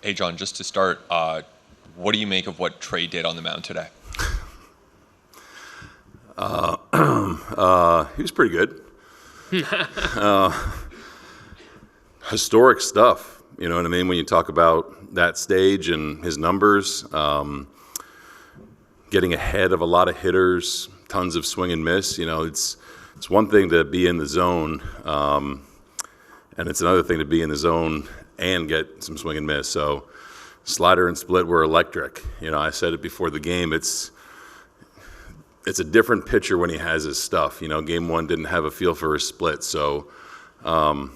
Hey, John, just to start, what do you make of what Trey did on the mound today? He was pretty good. Historic stuff, you know what I mean? When you talk about that stage and his numbers, getting ahead of a lot of hitters, tons of swing and miss. You know, it's one thing to be in the zone, and it's another thing to be in the zone and get some swing and miss. So slider and split were electric. You know, I said it before the game. It's a different pitcher when he has his stuff. You know, game one didn't have a feel for his split, so kind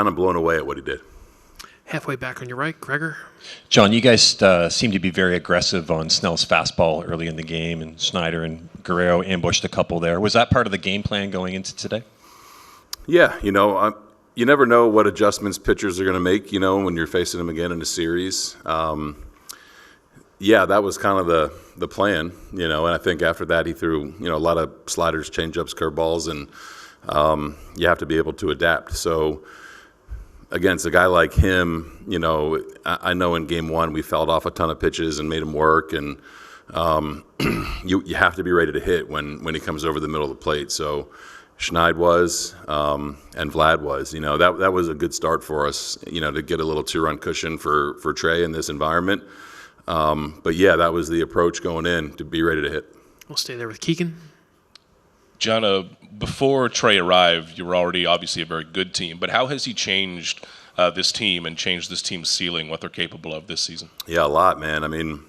of blown away at what he did. Halfway back on your right, Gregor. John, you guys seem to be very aggressive on Snell's fastball early in the game, and Schneider and Guerrero ambushed a couple there. Was that part of the game plan going into today? Yeah, you know, you never know what adjustments pitchers are going to make, you know, when you're facing them again in a series. Yeah, that was kind of the plan, you know, and I think after that he threw, you know, a lot of sliders, changeups, curveballs, and you have to be able to adapt. So against a guy like him, you know, I know in game one we fouled off a ton of pitches and made him work, and you have to be ready to hit when he comes over the middle of the plate. So Schneider was, and Vlad was. You know, that was a good start for us, you know, to get a little two-run cushion for Trey in this environment. But yeah, that was the approach going in, to be ready to hit. We'll stay there with Keegan. John, before Trey arrived, you were already obviously a very good team, but how has he changed this team and changed this team's ceiling, what they're capable of this season? Yeah, a lot, man. I mean,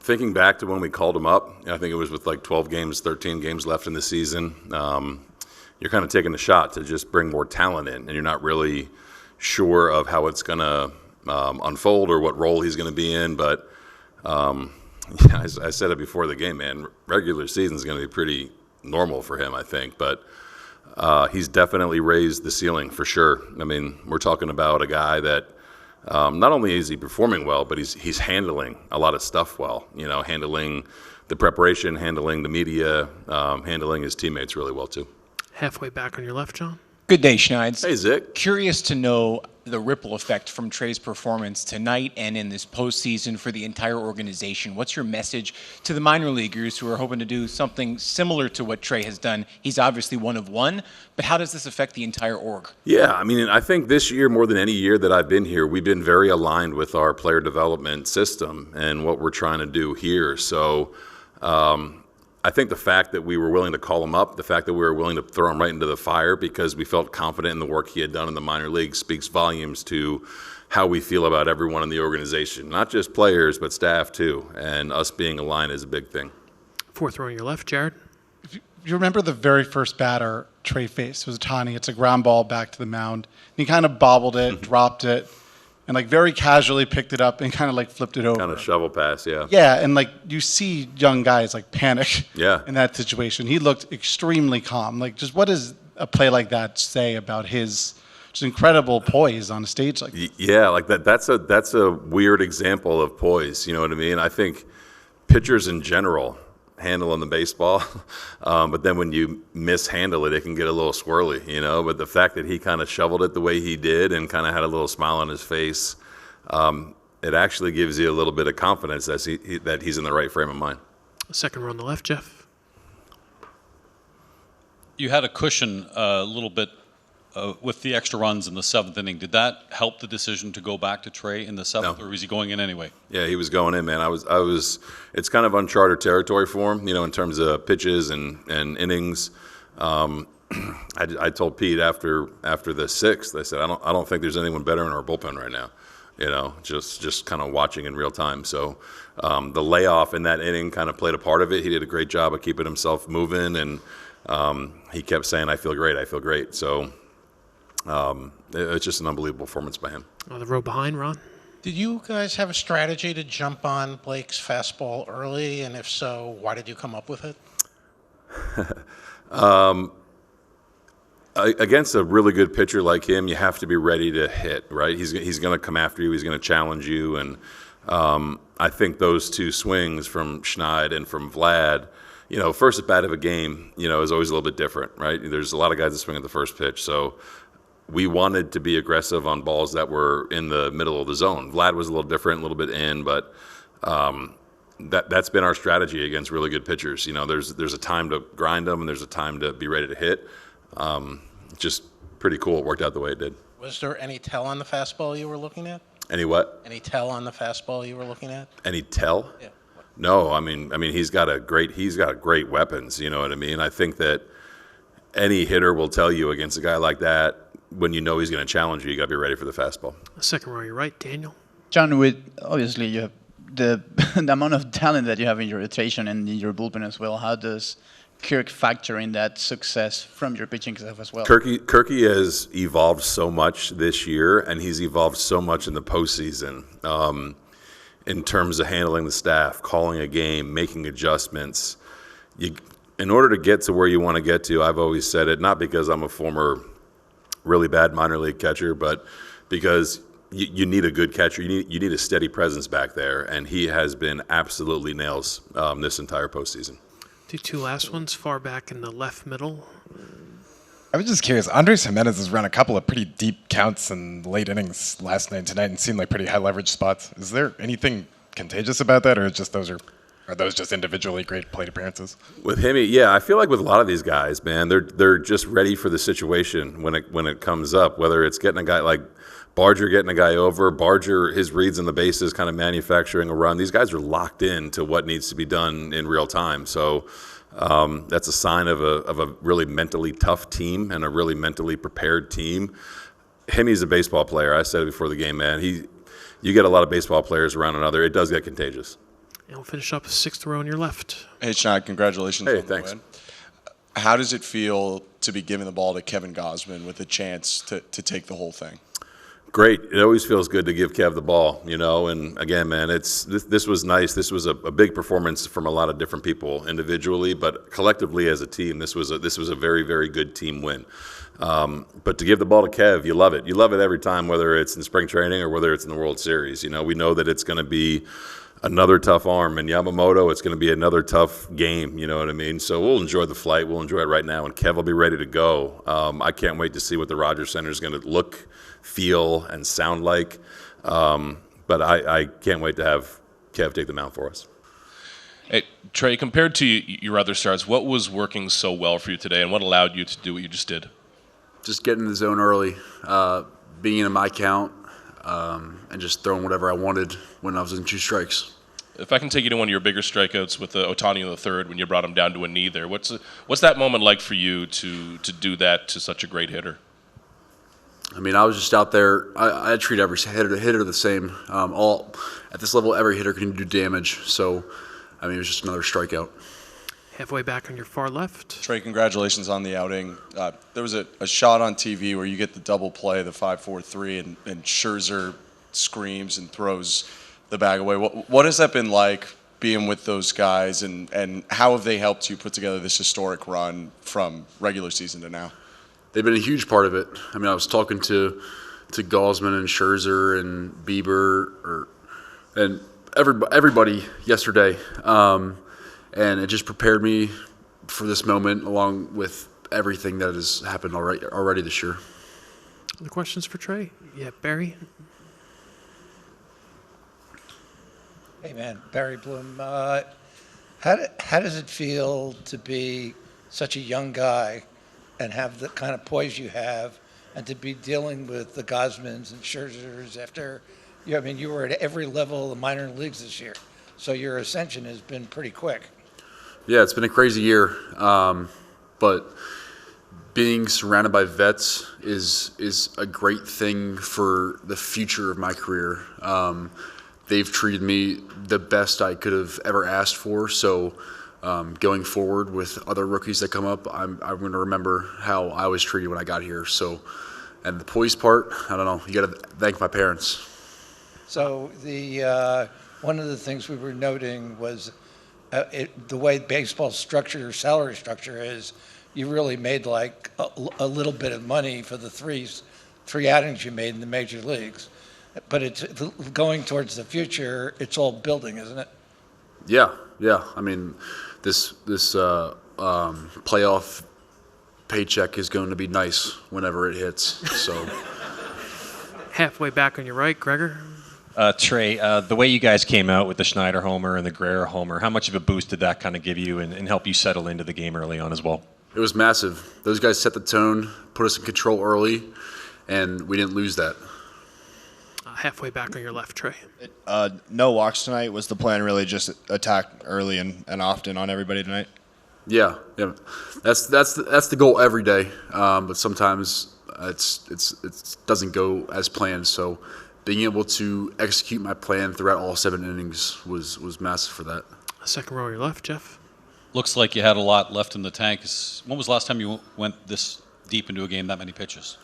thinking back to when we called him up, I think it was with like 12 games, 13 games left in the season, you're kind of taking a shot to just bring more talent in, and you're not really sure of how it's going to unfold or what role he's going to be in. But yeah, I said it before the game, man, regular season is going to be pretty normal for him, I think. But he's definitely raised the ceiling for sure. I mean, we're talking about a guy that not only is he performing well, but he's handling a lot of stuff well. You know, handling the preparation, handling the media, handling his teammates really well too. Halfway back on your left, John. Good day, Schneids. Hey, Zick. Curious to know the ripple effect from Trey's performance tonight and in this postseason for the entire organization. What's your message to the minor leaguers who are hoping to do something similar to what Trey has done? He's obviously one of one, but how does this affect the entire org? Yeah, I mean, I think this year more than any year that I've been here, we've been very aligned with our player development system and what we're trying to do here. So I think the fact that we were willing to call him up, the fact that we were willing to throw him right into the fire because we felt confident in the work he had done in the minor league speaks volumes to how we feel about everyone in the organization, not just players, but staff too. And us being aligned is a big thing. Fourth row on your left, Jared. If you remember the very first batter Trey faced, it was Ohtani. It's a ground ball back to the mound. And he kind of bobbled it, dropped it, and like very casually picked it up and kind of like flipped it over. Kind of shovel pass, yeah. Yeah, and like you see young guys like panic Yeah. in that situation. He looked extremely calm. Like, just what does a play like that say about his just incredible poise on a stage like that? Yeah, like that's a weird example of poise, you know what I mean? I think pitchers in general handling the baseball, but then when you mishandle it, it can get a little swirly, you know? But the fact that he kind of shoveled it the way he did and kind of had a little smile on his face, it actually gives you a little bit of confidence that he's in the right frame of mind. Second row on the left, Jeff. You had a cushion a little bit with the extra runs in the seventh inning. Did that help the decision to go back to Trey in the seventh, or was he going in anyway? Yeah, he was going in, man. I was. It's kind of uncharted territory for him, you know, in terms of pitches and innings. I told Pete after the sixth, I said, I don't think there's anyone better in our bullpen right now. You know, just kind of watching in real time. So the layoff in that inning kind of played a part of it. He did a great job of keeping himself moving, and he kept saying, I feel great. So it's just an unbelievable performance by him. The row behind, Ron. Did you guys have a strategy to jump on Blake's fastball early? And if so, why did you come up with it? Against a really good pitcher like him, you have to be ready to hit, right? He's going to come after you. He's going to challenge you. And I think those two swings from Schneider and from Vlad, you know, first at bat of a game, you know, is always a little bit different, right? There's a lot of guys that swing at the first pitch. So we wanted to be aggressive on balls that were in the middle of the zone. Vlad was a little different, a little bit in, but that's been our strategy against really good pitchers. You know, there's a time to grind them and there's a time to be ready to hit. Just pretty cool. It worked out the way it did. Was there any tell on the fastball you were looking at? Any what? Any tell on the fastball you were looking at? Any tell? Yeah. No, I mean he's got great weapons. You know what I mean? I think that any hitter will tell you against a guy like that, when you know he's going to challenge you, you got to be ready for the fastball. Second row on your right, Daniel. John, with obviously you have the amount of talent that you have in your rotation and in your bullpen as well, how does Kirk factor in that success from your pitching staff as well? Kirky has evolved so much this year, and he's evolved so much in the postseason in terms of handling the staff, calling a game, making adjustments. In order to get to where you want to get to, I've always said it, not because I'm a former really bad minor league catcher, but because you need a good catcher. You need a steady presence back there, and he has been absolutely nails this entire postseason. Do two last ones, far back in the left middle. I was just curious. Andres Jimenez has run a couple of pretty deep counts in late innings last night and tonight and seemed like pretty high leverage spots. Is there anything contagious about that, or just are those just individually great plate appearances? With him, yeah, I feel like with a lot of these guys, man, they're just ready for the situation when it comes up. Whether it's getting a guy like Barger getting a guy over, Barger, his reads on the bases, kind of manufacturing a run. These guys are locked in to what needs to be done in real time. So that's a sign of a really mentally tough team and a really mentally prepared team. He's a baseball player. I said it before the game, man. You get a lot of baseball players around another. It does get contagious. And we'll finish up sixth row on your left. Hey, Schneider, congratulations on thanks. the win. How does it feel to be giving the ball to Kevin Gausman with a chance to take the whole thing? Great. It always feels good to give Kev the ball, you know. And again, man, this was nice. This was a big performance from a lot of different people individually, but collectively as a team, this was a very, very good team win. But to give the ball to Kev, you love it. You love it every time, whether it's in spring training or whether it's in the World Series. You know, we know that it's going to be another tough arm. And Yamamoto, it's going to be another tough game, you know what I mean? So we'll enjoy the flight. We'll enjoy it right now, and Kev will be ready to go. I can't wait to see what the Rogers Center is going to look, feel, and sound like. But I can't wait to have Kev take the mound for us. Hey, Trey, compared to your other starts, what was working so well for you today, and what allowed you to do what you just did? Just getting in the zone early, being in my count, and just throwing whatever I wanted when I was in two strikes. If I can take you to one of your bigger strikeouts with Ohtani in the third when you brought him down to a knee there, what's that moment like for you to do that to such a great hitter? I mean, I was just out there. I treat every hitter the same. At this level, every hitter can do damage. So, I mean, it was just another strikeout. Halfway back on your far left. Trey, congratulations on the outing. There was a shot on TV where you get the double play, the 5-4-3, and Scherzer screams and throws the bag away. What has that been like, being with those guys, and how have they helped you put together this historic run from regular season to now? They've been a huge part of it. I mean, I was talking to Gausman and Scherzer and Bieber and everybody yesterday. And it just prepared me for this moment, along with everything that has happened already this year. Other questions for Trey? Yeah, Barry? Hey, man, Barry Bloom. How does it feel to be such a young guy and have the kind of poise you have, and to be dealing with the Gausmans and Scherzers after, you were at every level of the minor leagues this year, so your ascension has been pretty quick. Yeah, it's been a crazy year, but being surrounded by vets is a great thing for the future of my career. They've treated me the best I could have ever asked for, so going forward with other rookies that come up, I'm going to remember how I was treated when I got here. So, and the poise part, I don't know. You got to thank my parents. So one of the things we were noting was the way baseball structure, salary structure is, you really made like a little bit of money for the three outings you made in the major leagues. But it's going towards the future. It's all building, isn't it? Yeah. I mean, this playoff paycheck is going to be nice whenever it hits. So Halfway back on your right, Gregor. Trey, the way you guys came out with the Schneider homer and the Guerrero homer, how much of a boost did that kind of give you and help you settle into the game early on as well? it was massive. Those guys set the tone, put us in control early, and we didn't lose that. Halfway back on your left, Trey. No walks tonight. Was the plan really just attack early and often on everybody tonight? Yeah. That's the goal every day. But sometimes it doesn't go as planned. So being able to execute my plan throughout all 7 innings was massive for that. Second row on your left, Jeff. Looks like you had a lot left in the tank. When was the last time you went this deep into a game, that many pitches?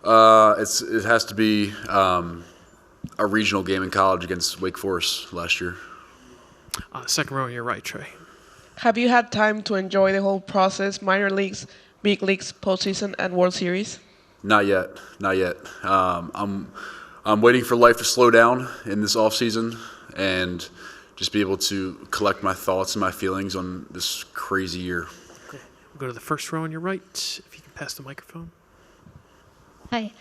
It has to be a regional game in college against Wake Forest last year. Second row on your right, Trey. Have you had time to enjoy the whole process, minor leagues, big leagues, postseason, and World Series? Not yet. I'm waiting for life to slow down in this off season and just be able to collect my thoughts and my feelings on this crazy year. Okay. We'll go to the first row on your right. If you can pass the microphone. Hi.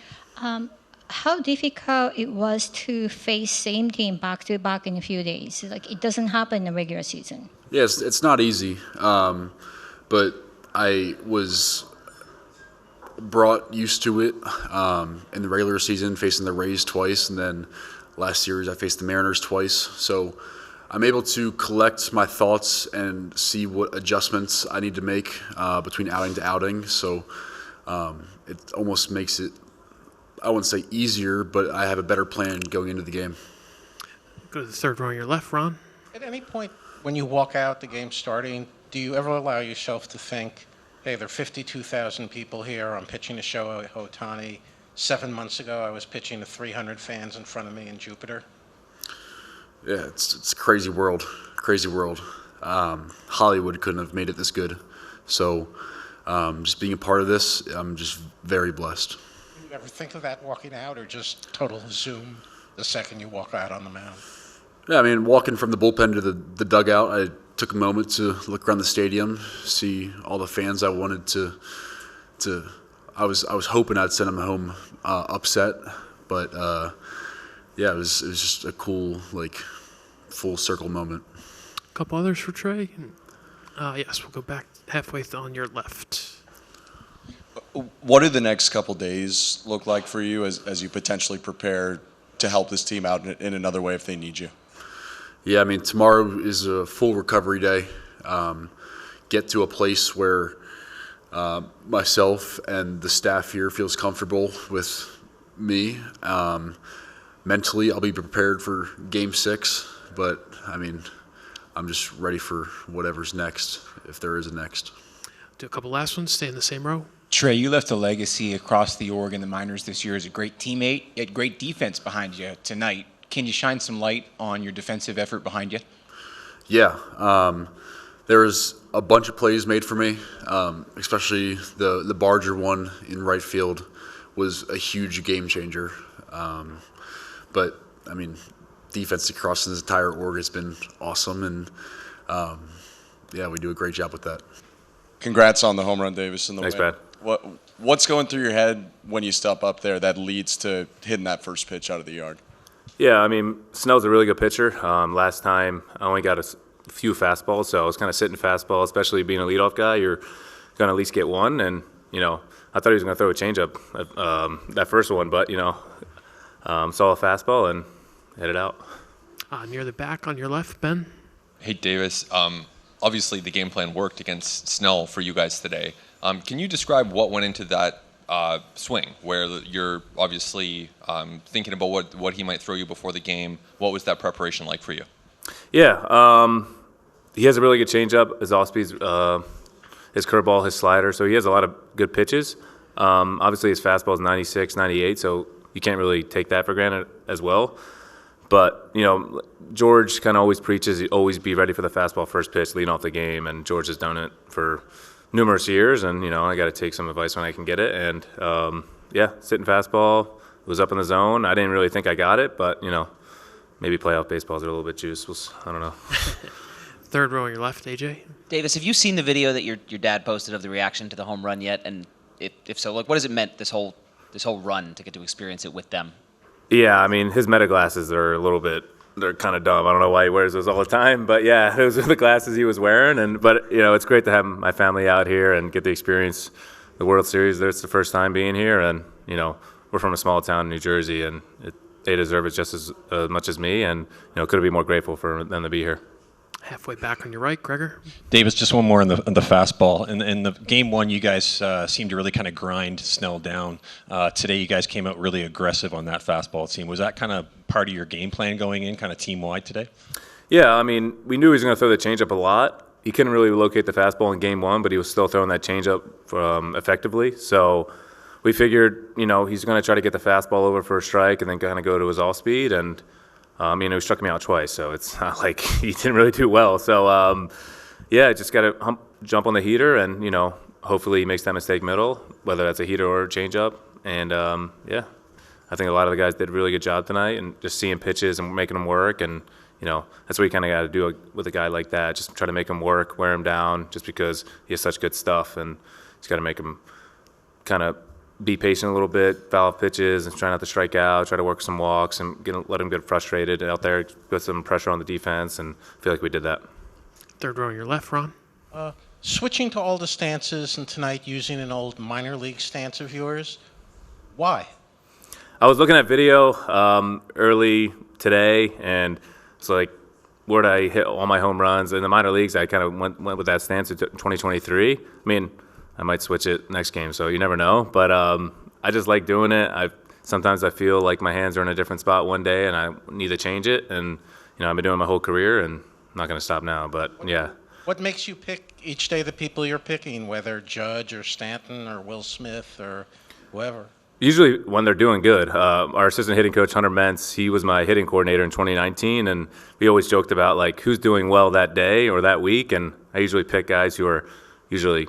How difficult it was to face same team back to back in a few days? Like, it doesn't happen in the regular season. Yes, it's not easy, but I was brought used to it in the regular season, facing the Rays twice, and then last series I faced the Mariners twice. So I'm able to collect my thoughts and see what adjustments I need to make between outing to outing. So it almost makes it, I wouldn't say easier, but I have a better plan going into the game. Go to the third row on your left, Ron. At any point when you walk out, the game starting, do you ever allow yourself to think, hey, there are 52,000 people here, I'm pitching to Shohei Ohtani. 7 months ago, I was pitching to 300 fans in front of me in Jupiter? Yeah, it's a crazy world. Hollywood couldn't have made it this good. So just being a part of this, I'm just very blessed. Do you ever think of that walking out, or just total zoom the second you walk out on the mound? Yeah, I mean, walking from the bullpen to the dugout, I took a moment to look around the stadium, see all the fans I wanted to I was hoping I'd send them home upset, but yeah, it was just a cool, like, full circle moment. A couple others for Trey. Yes, we'll go back halfway on your left. What do the next couple days look like for you as you potentially prepare to help this team out in another way if they need you? Yeah, I mean, tomorrow is a full recovery day. Get to a place where myself and the staff here feels comfortable with me. Mentally, I'll be prepared for Game 6, but, I mean, I'm just ready for whatever's next, if there is a next. Do a couple last ones. Stay in the same row. Trey, you left a legacy across the org in the minors this year as a great teammate. You had great defense behind you tonight. Can you shine some light on your defensive effort behind you? Yeah. There was a bunch of plays made for me, especially the Barger one in right field was a huge game changer. But, I mean, defense across this entire org has been awesome, and, yeah, we do a great job with that. Congrats on the home run, Davis, and the Thanks, win. Brad. What's going through your head when you step up there that leads to hitting that first pitch out of the yard? Yeah, I mean, Snell's a really good pitcher. Last time I only got a few fastballs, so I was kind of sitting fastball, especially being a leadoff guy. You're going to at least get one, and, you know, I thought he was going to throw a changeup, that first one, but, you know, saw a fastball and hit it out. Near the back on your left, Ben. Hey, Davis. Obviously, the game plan worked against Snell for you guys today. Can you describe what went into that swing, where you're obviously thinking about what he might throw you before the game? What was that preparation like for you? Yeah, he has a really good changeup, his off-speed, his curveball, his slider, so he has a lot of good pitches. Obviously, his fastball is 96, 98, so you can't really take that for granted as well. But, you know, George kind of always preaches, always be ready for the fastball first pitch, leading off the game, and George has done it for numerous years, and, you know, I got to take some advice when I can get it. And, yeah, sitting fastball, was up in the zone. I didn't really think I got it, but, you know, maybe playoff baseballs are a little bit juice. I don't know. Third row on your left, AJ. Davis, have you seen the video that your dad posted of the reaction to the home run yet? And if so, like, what has it meant this whole run to get to experience it with them? Yeah, I mean, his meta glasses are a little bit, they're kind of dumb. I don't know why he wears those all the time, but yeah, those are the glasses he was wearing. But you know, it's great to have my family out here and get to experience the World Series. It's the first time being here, and you know, we're from a small town in New Jersey, and they deserve it just as much as me. And you know, couldn't be more grateful for them to be here. Halfway back on your right, Gregor. Davis, just one more on the fastball. In the game one, you guys seemed to really kind of grind Snell down. Today, you guys came out really aggressive on that fastball team. Was that kind of part of your game plan going in, kind of team-wide today? Yeah, I mean, we knew he was going to throw the changeup a lot. He couldn't really locate the fastball in game one, but he was still throwing that changeup effectively. So we figured, you know, he's going to try to get the fastball over for a strike and then kind of go to his off-speed. And you know, he struck me out twice, so it's not like he didn't really do well. So, yeah, just got to jump on the heater and, you know, hopefully he makes that mistake middle, whether that's a heater or a changeup. And, yeah, I think a lot of the guys did a really good job tonight and just seeing pitches and making them work. And, you know, that's what you kind of got to do with a guy like that, just try to make him work, wear him down, just because he has such good stuff. And he's got to make him kind of be patient a little bit, foul off pitches, and try not to strike out, try to work some walks, and let him get frustrated out there, put some pressure on the defense, and I feel like we did that. Third row on your left, Ron. Switching to all the stances and tonight using an old minor league stance of yours, why? I was looking at video early today, and it's like, where did I hit all my home runs? In the minor leagues, I kind of went with that stance in 2023. I mean, I might switch it next game, so you never know. But I just like doing it. Sometimes I feel like my hands are in a different spot one day, and I need to change it. And you know, I've been doing it my whole career, and I'm not going to stop now. But yeah. What makes you pick each day the people you're picking, whether Judge or Stanton or Will Smith or whoever? Usually when they're doing good. Our assistant hitting coach, Hunter Mentz, he was my hitting coordinator in 2019, and we always joked about like who's doing well that day or that week. And I usually pick guys who are usually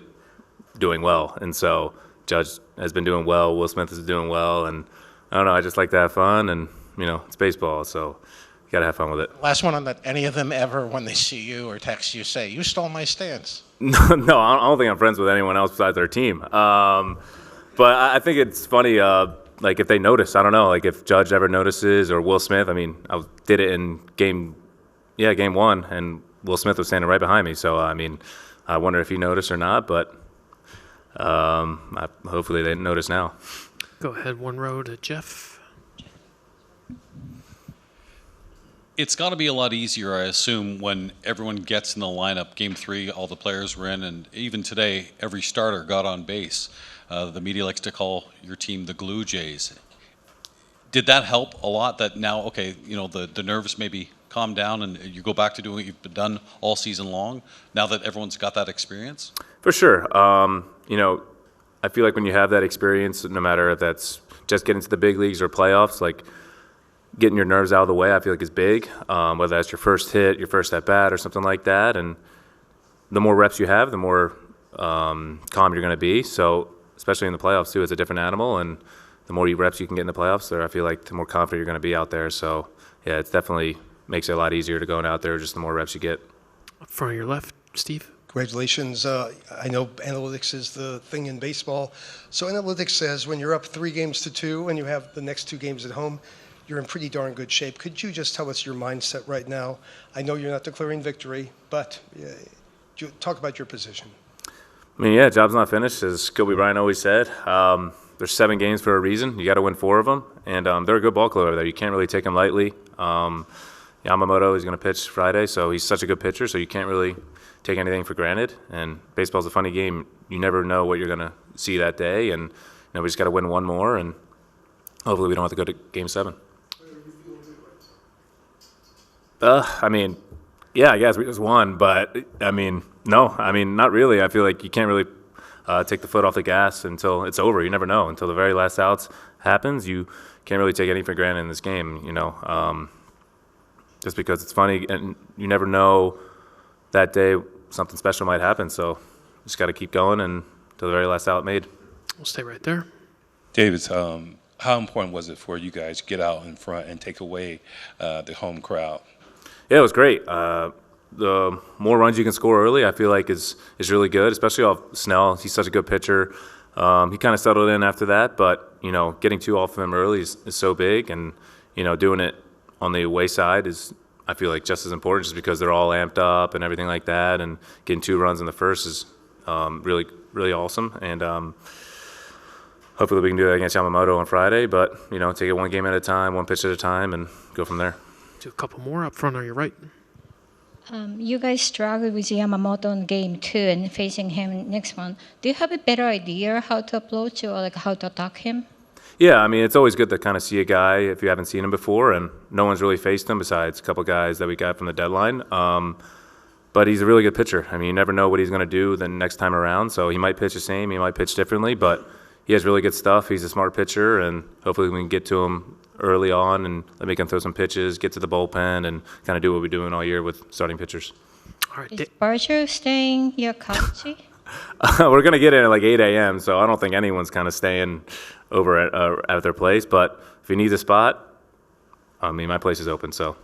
doing well, and so Judge has been doing well, Will Smith is doing well, and I don't know, I just like to have fun, and you know, it's baseball, so you gotta have fun with it. Last one on that, any of them ever, when they see you or text you, say, you stole my stance? No, I don't think I'm friends with anyone else besides their team, but I think it's funny, like if they notice, I don't know, like if Judge ever notices, or Will Smith. I mean, I did it in game one, and Will Smith was standing right behind me, so I mean, I wonder if he noticed or not, but hopefully they notice now. Go ahead, one row to Jeff. It's got to be a lot easier, I assume, when everyone gets in the lineup. Game 3, all the players were in, and even today, every starter got on base. The media likes to call your team the Glue Jays. Did that help a lot that now, okay, you know, the nerves maybe calm down and you go back to doing what you've done all season long, now that everyone's got that experience? For sure. You know, I feel like when you have that experience, no matter if that's just getting to the big leagues or playoffs, like getting your nerves out of the way, I feel like is big. Whether that's your first hit, your first at bat, or something like that. And the more reps you have, the more calm you're going to be. So, especially in the playoffs too, it's a different animal. And the more reps you can get in the playoffs, I feel like the more confident you're going to be out there. So, yeah, it definitely makes it a lot easier to go out there just the more reps you get. Up front on your left, Steve. Congratulations. I know analytics is the thing in baseball. So analytics says when you're up 3-2 and you have the next 2 games at home, you're in pretty darn good shape. Could you just tell us your mindset right now? I know you're not declaring victory, but talk about your position. I mean, yeah, job's not finished, as Kobe Bryant always said. There's 7 games for a reason. You got to win 4 of them, and they're a good ball club over there. You can't really take them lightly. Yamamoto is going to pitch Friday, so he's such a good pitcher, so you can't really take anything for granted. And baseball's a funny game. You never know what you're going to see that day, and you know, we just got to win 1 more, and hopefully we don't have to go to Game 7. I mean, yeah, I guess we just won, but I mean, no, I mean, not really. I feel like you can't really take the foot off the gas until it's over. You never know. Until the very last outs happens, you can't really take anything for granted in this game, you know, just because it's funny, and you never know that day something special might happen. So just got to keep going and until the very last out made. We'll stay right there. David, how important was it for you guys to get out in front and take away the home crowd? Yeah, it was great. the more runs you can score early, I feel like is really good, especially off Snell. He's such a good pitcher. He kind of settled in after that, but getting 2 off of him early is so big, and doing it on the away side is, I feel like, just as important, just because they're all amped up and everything like that, and getting 2 runs in the first is really, really awesome. And hopefully we can do that against Yamamoto on Friday, but take it one game at a time, one pitch at a time, and go from there. Do a couple more up front on your right. You guys struggled with Yamamoto in game 2 and facing him next one. Do you have a better idea how to approach or like how to attack him? Yeah, I mean, it's always good to kind of see a guy if you haven't seen him before, and no one's really faced him besides a couple guys that we got from the deadline. But he's a really good pitcher. I mean, you never know what he's going to do the next time around, so he might pitch the same, he might pitch differently, but he has really good stuff. He's a smart pitcher, and hopefully we can get to him early on and make him throw some pitches, get to the bullpen, and kind of do what we're doing all year with starting pitchers. All right, Is Barger staying your coach? We're going to get in at like 8 a.m., so I don't think anyone's kind of staying over at their place. But if he needs a spot, I mean, my place is open, so